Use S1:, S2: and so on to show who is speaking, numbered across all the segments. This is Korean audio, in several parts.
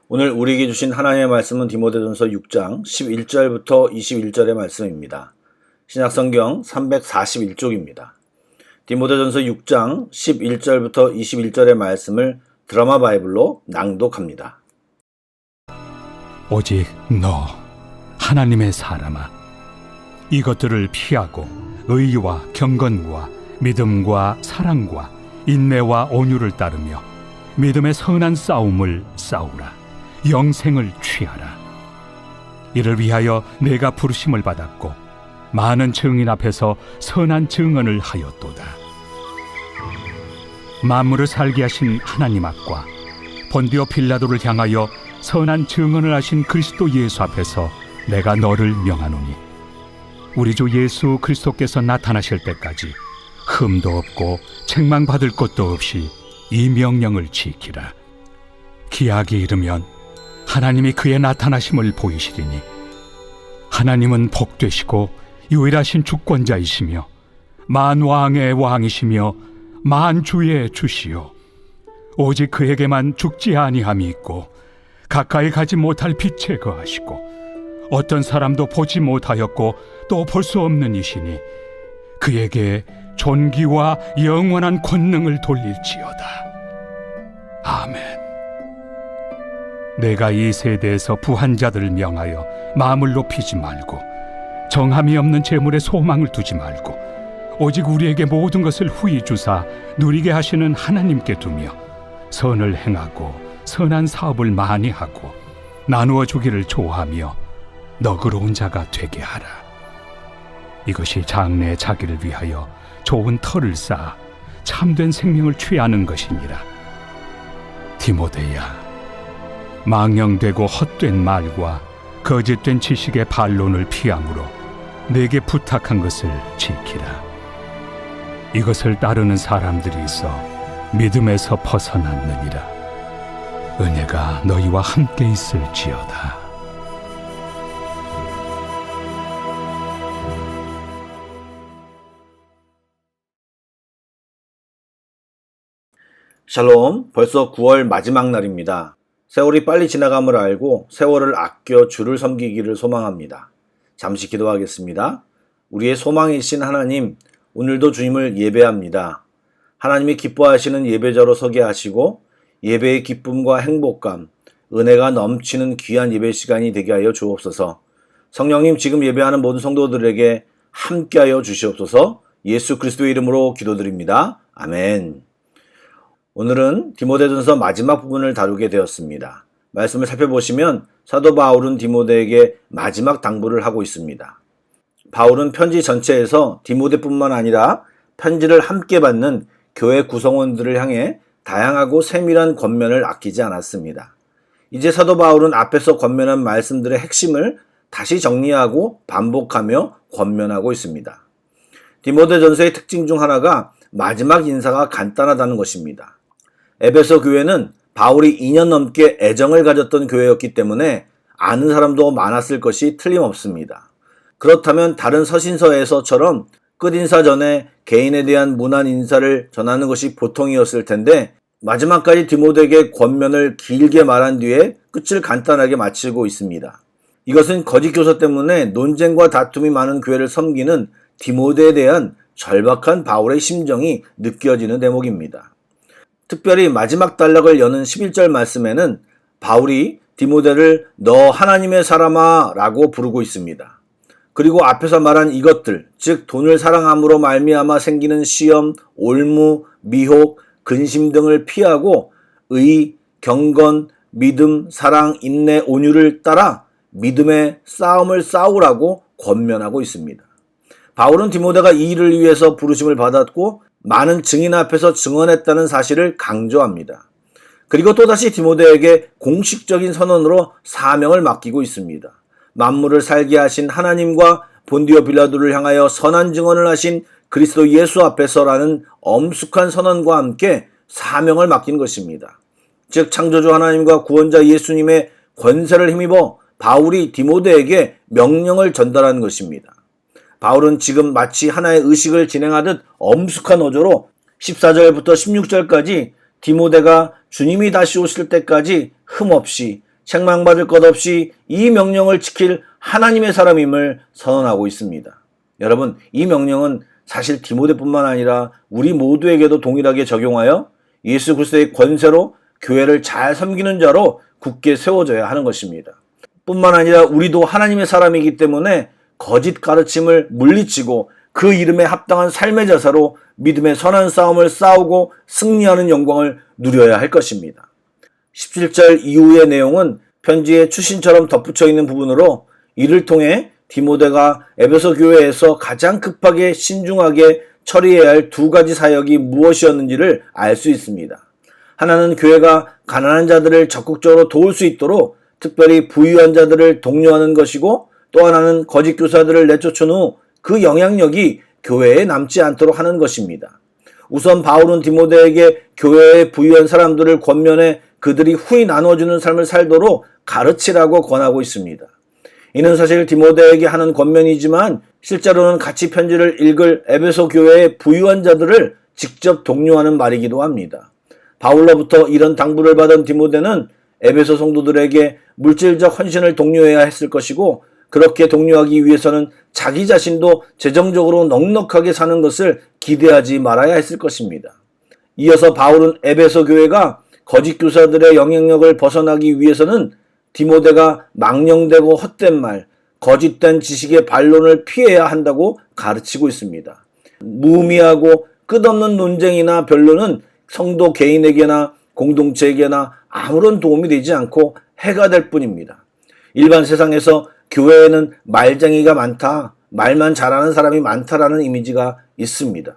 S1: 오늘 우리에게 주신 하나님의 말씀은 디모데전서 6장 11절부터 21절의 말씀입니다. 신약성경 341쪽입니다. 디모데전서 6장 11절부터 21절의 말씀을 드라마 바이블로 낭독합니다.
S2: 오직 너 하나님의 사람아, 이것들을 피하고 의와 경건과 믿음과 사랑과 인내와 온유를 따르며 믿음의 선한 싸움을 싸우라. 영생을 취하라. 이를 위하여 내가 부르심을 받았고 많은 증인 앞에서 선한 증언을 하였도다. 만물을 살게 하신 하나님 앞과 본디오 빌라도를 향하여 선한 증언을 하신 그리스도 예수 앞에서 내가 너를 명하노니, 우리 주 예수 그리스도께서 나타나실 때까지 흠도 없고 책망받을 것도 없이 이 명령을 지키라. 기약이 이르면 하나님이 그의 나타나심을 보이시리니, 하나님은 복되시고 유일하신 주권자이시며 만왕의 왕이시며 만주의 주시요 오직 그에게만 죽지 아니함이 있고 가까이 가지 못할 빛에 거하시고 어떤 사람도 보지 못하였고 또 볼 수 없는 이시니 그에게 존귀와 영원한 권능을 돌릴지어다. 아멘. 내가 이 세대에서 부한 자들을 명하여 마음을 높이지 말고 정함이 없는 재물에 소망을 두지 말고 오직 우리에게 모든 것을 후히 주사 누리게 하시는 하나님께 두며 선을 행하고 선한 사업을 많이 하고 나누어 주기를 좋아하며 너그러운 자가 되게 하라. 이것이 장래의 자기를 위하여 좋은 터를 쌓아 참된 생명을 취하는 것이니라. 디모데야, 망령되고 헛된 말과 거짓된 지식의 반론을 피함으로 내게 부탁한 것을 지키라. 이것을 따르는 사람들이 있어 믿음에서 벗어났느니라. 은혜가 너희와 함께 있을지어다.
S1: 샬롬, 벌써 9월 마지막 날입니다. 세월이 빨리 지나감을 알고 세월을 아껴 주를 섬기기를 소망합니다. 잠시 기도하겠습니다. 우리의 소망이신 하나님, 오늘도 주님을 예배합니다. 하나님이 기뻐하시는 예배자로 서게 하시고 예배의 기쁨과 행복감, 은혜가 넘치는 귀한 예배 시간이 되게 하여 주옵소서. 성령님, 지금 예배하는 모든 성도들에게 함께하여 주시옵소서. 예수 그리스도의 이름으로 기도드립니다. 아멘. 오늘은 디모데전서 마지막 부분을 다루게 되었습니다. 말씀을 살펴보시면 사도 바울은 디모데에게 마지막 당부를 하고 있습니다. 바울은 편지 전체에서 디모데뿐만 아니라 편지를 함께 받는 교회 구성원들을 향해 다양하고 세밀한 권면을 아끼지 않았습니다. 이제 사도 바울은 앞에서 권면한 말씀들의 핵심을 다시 정리하고 반복하며 권면하고 있습니다. 디모데전서의 특징 중 하나가 마지막 인사가 간단하다는 것입니다. 에베소 교회는 바울이 2년 넘게 애정을 가졌던 교회였기 때문에 아는 사람도 많았을 것이 틀림없습니다. 그렇다면 다른 서신서에서처럼 끝인사 전에 개인에 대한 문안 인사를 전하는 것이 보통이었을 텐데 마지막까지 디모데에게 권면을 길게 말한 뒤에 끝을 간단하게 마치고 있습니다. 이것은 거짓 교사 때문에 논쟁과 다툼이 많은 교회를 섬기는 디모데에 대한 절박한 바울의 심정이 느껴지는 대목입니다. 특별히 마지막 단락을 여는 11절 말씀에는 바울이 디모데를 너 하나님의 사람아 라고 부르고 있습니다. 그리고 앞에서 말한 이것들, 즉 돈을 사랑함으로 말미암아 생기는 시험, 올무, 미혹, 근심 등을 피하고 의, 경건, 믿음, 사랑, 인내, 온유를 따라 믿음의 싸움을 싸우라고 권면하고 있습니다. 바울은 디모데가 이 일을 위해서 부르심을 받았고 많은 증인 앞에서 증언했다는 사실을 강조합니다. 그리고 또다시 디모데에게 공식적인 선언으로 사명을 맡기고 있습니다. 만물을 살게 하신 하나님과 본디오 빌라도를 향하여 선한 증언을 하신 그리스도 예수 앞에서라는 엄숙한 선언과 함께 사명을 맡긴 것입니다. 즉 창조주 하나님과 구원자 예수님의 권세를 힘입어 바울이 디모데에게 명령을 전달하는 것입니다. 바울은 지금 마치 하나의 의식을 진행하듯 엄숙한 어조로 14절부터 16절까지 디모데가 주님이 다시 오실 때까지 흠없이 책망받을 것 없이 이 명령을 지킬 하나님의 사람임을 선언하고 있습니다. 여러분, 이 명령은 사실 디모데뿐만 아니라 우리 모두에게도 동일하게 적용하여 예수 그리스도의 권세로 교회를 잘 섬기는 자로 굳게 세워져야 하는 것입니다. 뿐만 아니라 우리도 하나님의 사람이기 때문에 거짓 가르침을 물리치고 그 이름에 합당한 삶의 자세로 믿음의 선한 싸움을 싸우고 승리하는 영광을 누려야 할 것입니다. 17절 이후의 내용은 편지의 추신처럼 덧붙여 있는 부분으로 이를 통해 디모데가 에베소 교회에서 가장 급하게 신중하게 처리해야 할 두 가지 사역이 무엇이었는지를 알 수 있습니다. 하나는 교회가 가난한 자들을 적극적으로 도울 수 있도록 특별히 부유한 자들을 독려하는 것이고 또 하나는 거짓 교사들을 내쫓은 후 그 영향력이 교회에 남지 않도록 하는 것입니다. 우선 바울은 디모데에게 교회의 부유한 사람들을 권면해 그들이 후히 나눠주는 삶을 살도록 가르치라고 권하고 있습니다. 이는 사실 디모데에게 하는 권면이지만 실제로는 같이 편지를 읽을 에베소 교회의 부유한 자들을 직접 독려하는 말이기도 합니다. 바울로부터 이런 당부를 받은 디모데는 에베소 성도들에게 물질적 헌신을 독려해야 했을 것이고 그렇게 독려하기 위해서는 자기 자신도 재정적으로 넉넉하게 사는 것을 기대하지 말아야 했을 것입니다. 이어서 바울은 에베소 교회가 거짓 교사들의 영향력을 벗어나기 위해서는 디모데가 망령되고 헛된 말, 거짓된 지식의 반론을 피해야 한다고 가르치고 있습니다. 무의미하고 끝없는 논쟁이나 변론은 성도 개인에게나 공동체에게나 아무런 도움이 되지 않고 해가 될 뿐입니다. 일반 세상에서 교회에는 말쟁이가 많다, 말만 잘하는 사람이 많다라는 이미지가 있습니다.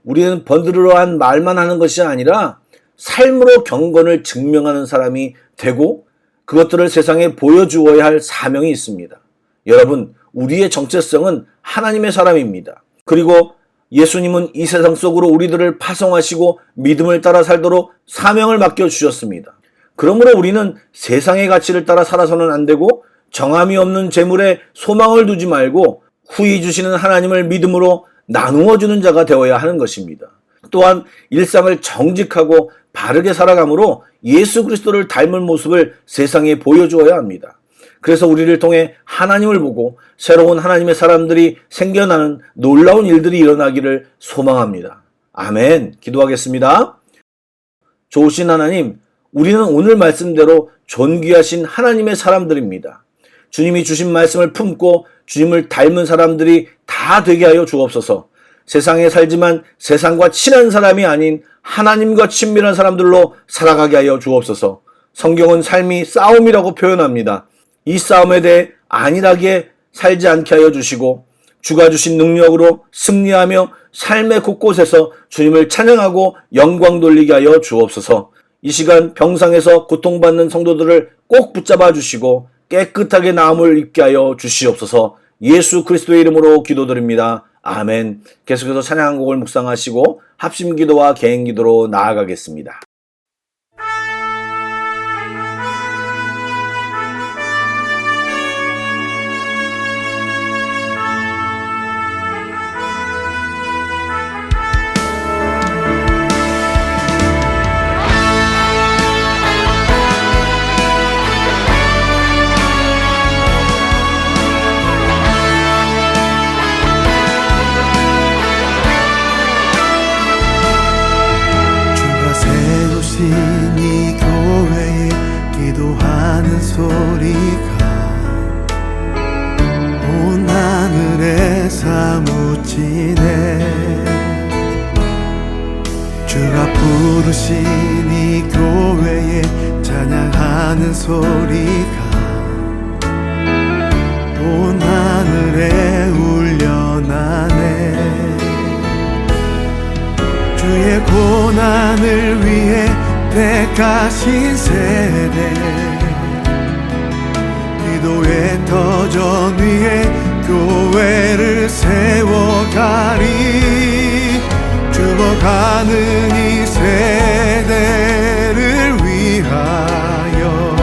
S1: 우리는 번드르르한 말만 하는 것이 아니라 삶으로 경건을 증명하는 사람이 되고 그것들을 세상에 보여주어야 할 사명이 있습니다. 여러분, 우리의 정체성은 하나님의 사람입니다. 그리고 예수님은 이 세상 속으로 우리들을 파송하시고 믿음을 따라 살도록 사명을 맡겨주셨습니다. 그러므로 우리는 세상의 가치를 따라 살아서는 안 되고 정함이 없는 재물에 소망을 두지 말고 후히 주시는 하나님을 믿음으로 나누어 주는 자가 되어야 하는 것입니다. 또한 일상을 정직하고 바르게 살아감으로 예수 그리스도를 닮은 모습을 세상에 보여주어야 합니다. 그래서 우리를 통해 하나님을 보고 새로운 하나님의 사람들이 생겨나는 놀라운 일들이 일어나기를 소망합니다. 아멘. 기도하겠습니다. 좋으신 하나님, 우리는 오늘 말씀대로 존귀하신 하나님의 사람들입니다. 주님이 주신 말씀을 품고 주님을 닮은 사람들이 다 되게 하여 주옵소서. 세상에 살지만 세상과 친한 사람이 아닌 하나님과 친밀한 사람들로 살아가게 하여 주옵소서. 성경은 삶이 싸움이라고 표현합니다. 이 싸움에 대해 안일하게 살지 않게 하여 주시고 주가 주신 능력으로 승리하며 삶의 곳곳에서 주님을 찬양하고 영광 돌리게 하여 주옵소서. 이 시간 병상에서 고통받는 성도들을 꼭 붙잡아 주시고 깨끗하게 나음을 입게 하여 주시옵소서. 예수 그리스도의 이름으로 기도드립니다. 아멘. 계속해서 찬양 한 곡을 묵상하시고 합심기도와 개인기도로 나아가겠습니다.
S3: 이 교회에 기도하는 소리가 온 하늘에 사무치네. 주가 부르신 이 교회에 찬양하는 소리가 온 하늘에 울려나네. 주의 고난을 위해 택하신 세대, 기도의 터전 위에 교회를 세워가리. 죽어가는 이 세대를 위하여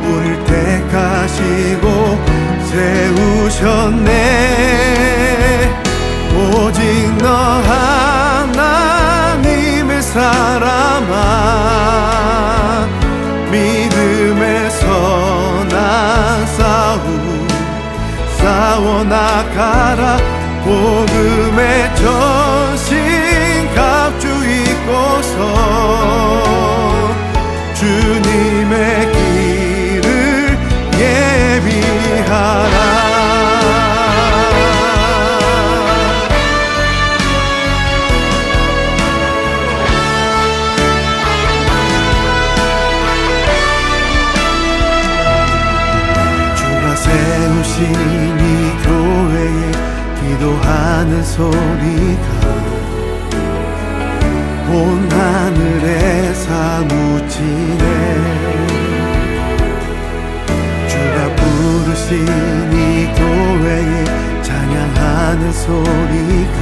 S3: 우릴 택하시고 세우셨네. 오직 너 하나님의 사람아, 믿음의 선한 싸움 싸워나가라. 복음의 전신 갑주 입고서 주님의 길을 예비하라. 세우신 이 교회에 기도하는 소리가 온 하늘에 사무치네. 주가 부르신 이 교회에 찬양하는 소리가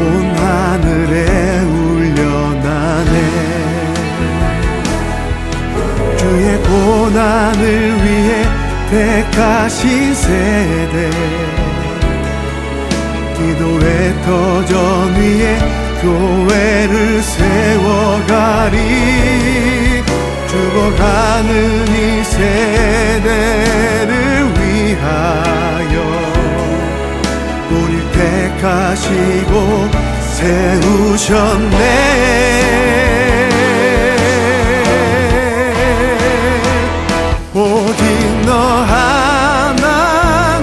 S3: 온 하늘에 울려나네. 주의 고난을 위해 택하신 세대, 기도의 터전 위에 교회를 세워가리. 죽어가는 이 세대를 위하여 우릴 택하시고 세우셨네. 오직 너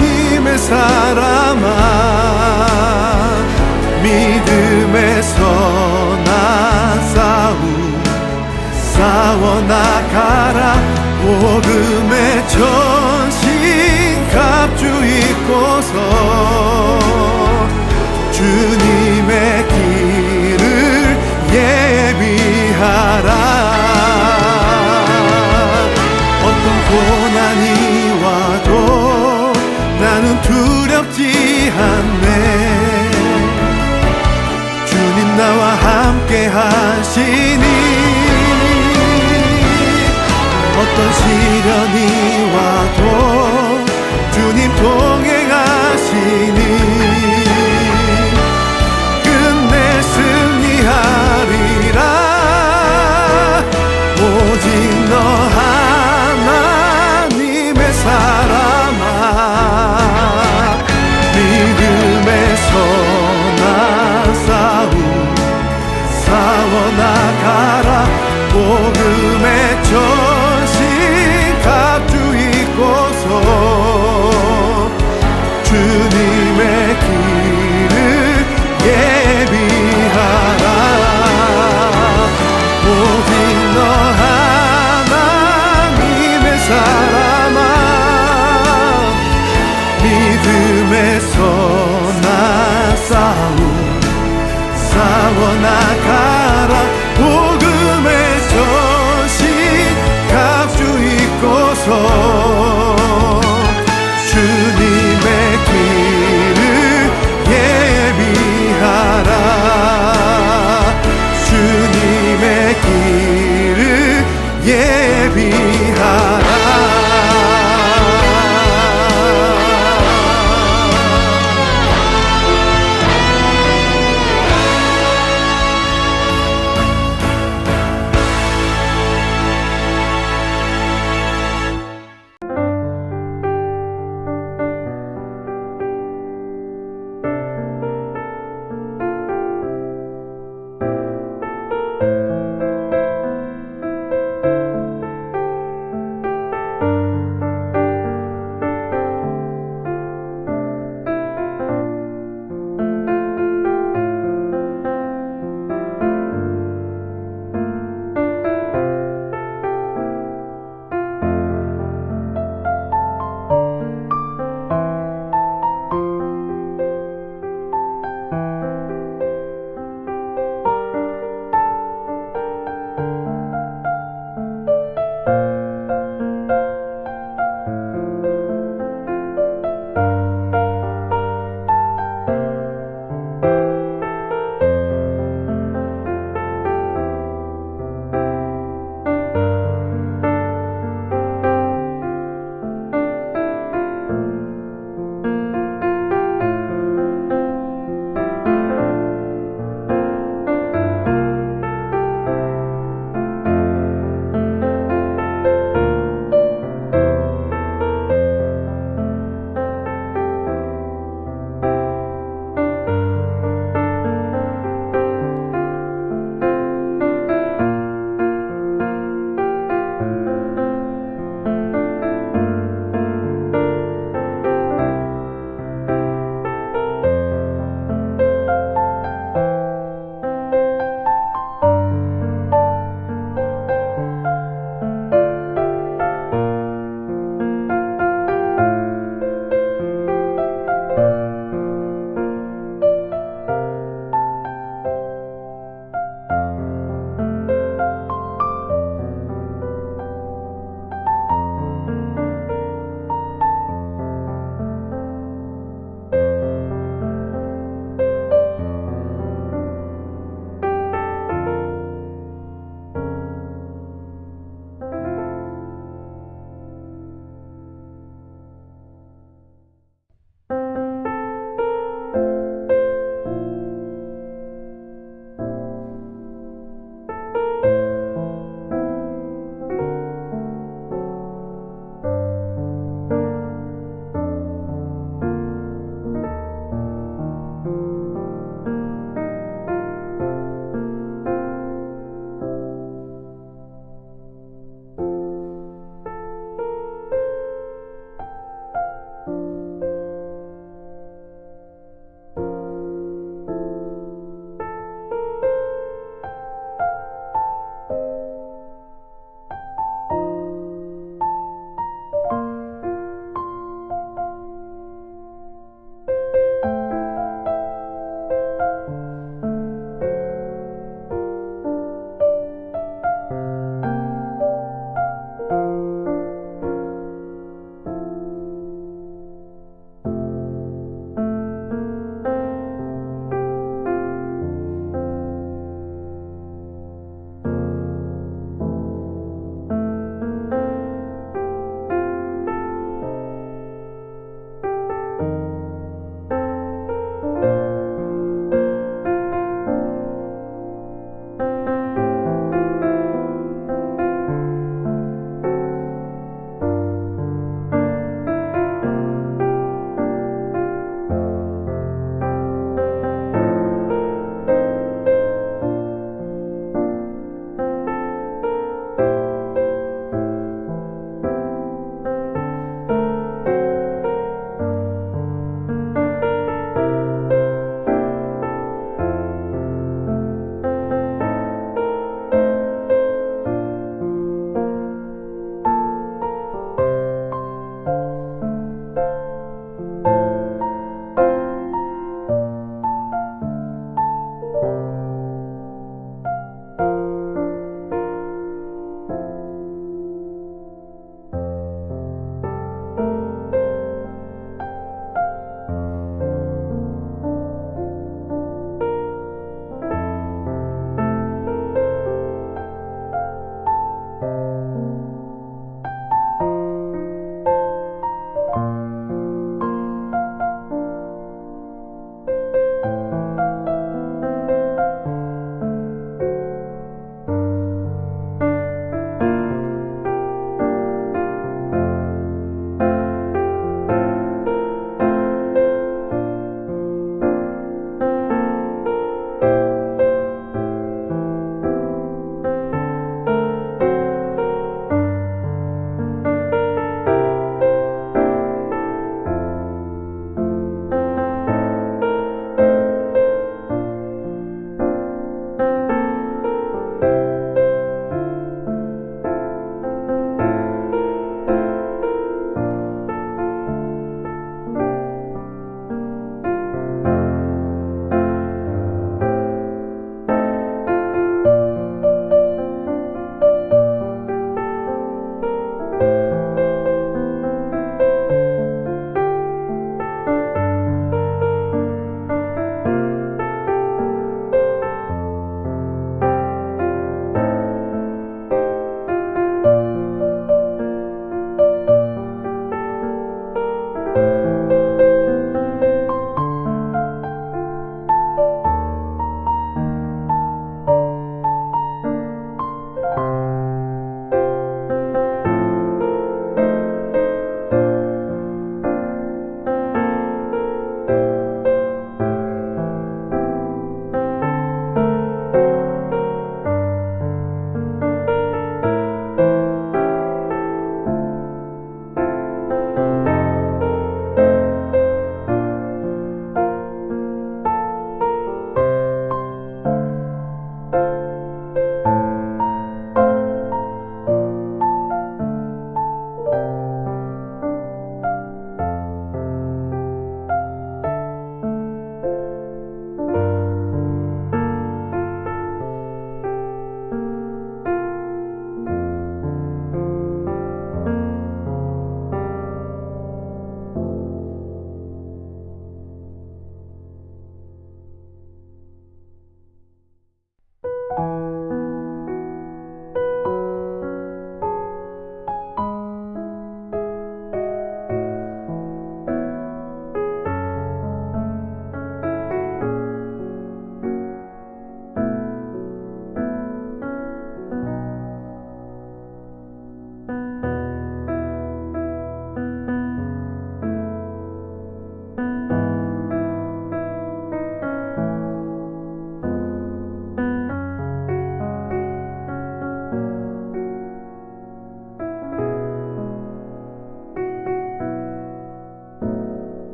S3: 하나님의 사람아, 믿음의 선한 싸움 싸워나가라. 복음의 전신 갑주 입고서 주님의 길을 예비하라. 고난이 와도 나는 두렵지 않네. 주님 나와 함께 하시니 어떤 시련이 와도 주님 동행하시니 끝내 승리하리라. 오직 너 하나님의 사람아, 믿음의 선한 싸움 싸워나가라. 복음의 전신 갖추이고서 주님의 길을 예비하라. 오직 너 하나님의 사람아, 믿음의 선한 싸움 싸워나가라. 복음의 전신 갖추이고서 주님의 길을 예비하라. 주님의 길을 예비하라.